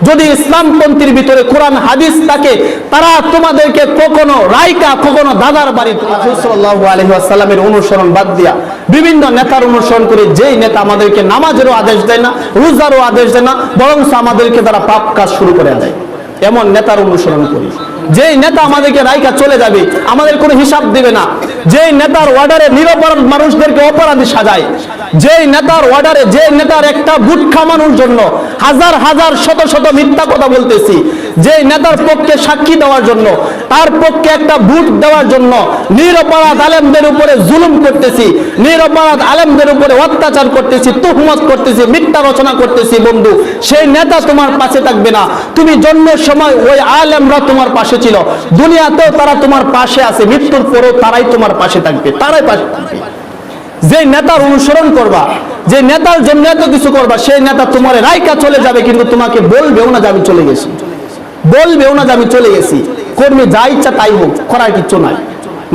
যদি ইসলামপন্থীর ভিতরে কোরআন হাদিস থাকে, তারা তোমাদেরকে কখনো রাইকা কখনো দাদার বাড়ি রাসূল সাল্লাল্লাহু আলাইহি ওয়াসাল্লামের অনুসরণ বাদ দিয়া বিভিন্ন নেতার অনুসরণ করে, যেই নেতা আমাদেরকে নামাজেরও আদেশ দেয় না, রোজারও আদেশ দেয় না, বরং আমাদেরকে তারা পাপ কাজ শুরু করে দেয়, এমন নেতার অনুসরণ করি। যেই নেতা আমাদেরকে রাইকা চলে যাবে, আমাদের কোনো হিসাব দিবে না, যেই নেতার অর্ডারে নিরপরাধ মানুষদেরকে অপরাধী সাজায়, যেই নেতার অর্ডারে, যে নেতার একটা বুট খামানোর জন্য হাজার হাজার শত শত মিথ্যা কথা বলতেছি, যেই নেতার পক্ষে সাক্ষী দেওয়ার জন্য, তার পক্ষে একটা বুট দেওয়ার জন্য নিরপরাধ আলেমদের উপরে জুলুম করতেছি, নিরপরাধ আলেমদের উপরে অত্যাচার করতেছি, তুহমত করতেছি, মিথ্যা রচনা করতেছি, বন্ধু সেই নেতা তোমার পাশে থাকবে না। তুমি জন্মের সময় ওই আলেমরা তোমার পাশে ছিল, দুনিয়াতেও তারা তোমার পাশে আছে, মৃত্যুর পরেও তারাই তোমার পাশে থাকবে, তারাই পাশে থাকবে। যে নেতার অনুসরণ করবা, যে নেতার জন্য এত কিছু করবা, সেই নেতা তোমার রাইকা চলে যাবে, কিন্তু তোমাকে বলবেও না যে আমি চলে গেছি, বলবেও না যে আমি চলে গেছি। কর্মী যা ইচ্ছা তাই হোক, করার কিছু নাই।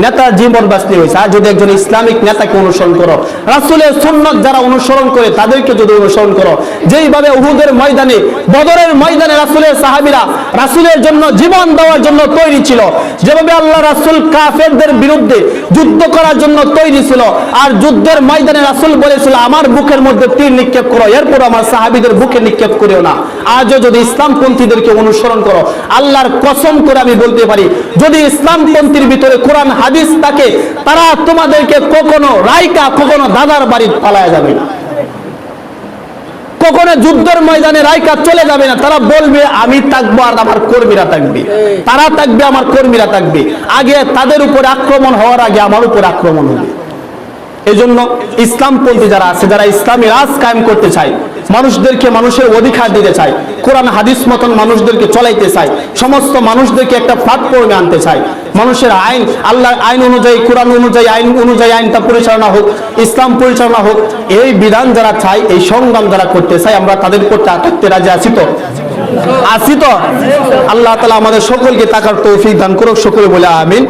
নেতার জীবন বাঁচতে হয়েছে। আর যদি একজন ইসলামিক নেতাকে অনুসরণ করো, রাসূলের সুন্নাত যারা অনুসরণ করে তাদেরকে যদি অনুসরণ করো, যেইভাবে উহুদের ময়দানে, বদরের ময়দানে রাসূলের সাহাবীরা রাসূলের জন্য জীবন দেওয়ার জন্য তৈরি ছিল, যেভাবে আল্লাহ রাসূল কাফেরদের বিরুদ্ধে যুদ্ধ করার জন্য তৈরি ছিল, আর যুদ্ধের ময়দানে রাসূল বলেছিল আমার বুকের মধ্যে তীর নিক্ষেপ করো, এরপর আমার সাহাবীদের বুকে নিক্ষেপ করিও না। আজও যদি ইসলামপন্থীদেরকে অনুসরণ করো, আল্লাহর কসম করে আমি বলতে পারি, যদি ইসলামপন্থীর ভিতরে কোরআন হাদিস থাকে, তারা তোমাদেরকে কখনো রাইকা কখনো দাদার বাড়ি পালায়া যাবে না, কখনো যুদ্ধের ময়দানে রাইকা চলে যাবে না। তারা বলবে আমি থাকবো আর আমার কর্মীরা থাকবে, তারা থাকবে আমার কর্মীরা থাকবে। আগে তাদের উপর আক্রমণ হওয়ার আগে আমার উপর আক্রমণ হবে। এই জন্য ইসলামপন্থী যারা আছে, যারা ইসলামী রাজ কায়েম করতে চায়, মানুষদেরকে মানুষের অধিকার দিতে চায়, কোরআন হাদিস মতন মানুষদেরকে চলাইতে চায়, সমস্ত মানুষদেরকে একটা প্ল্যাটফর্মে আনতে চায়, মানুষের আইন, আল্লাহর আইন অনুযায়ী, কোরআন অনুযায়ী, আইন অনুযায়ী আইনটা পরিচালনা হোক, ইসলাম পরিচালনা হোক, এই বিধান যারা চায়, এই সংগ্রাম যারা করতে চায়, আমরা তাদের করতে থাকতে রাজি আছি তো? আছি তো? আল্লাহ তাআলা আমাদের সকলকে তাকার তৌফিক দান করুক, সকলে বলে আমিন।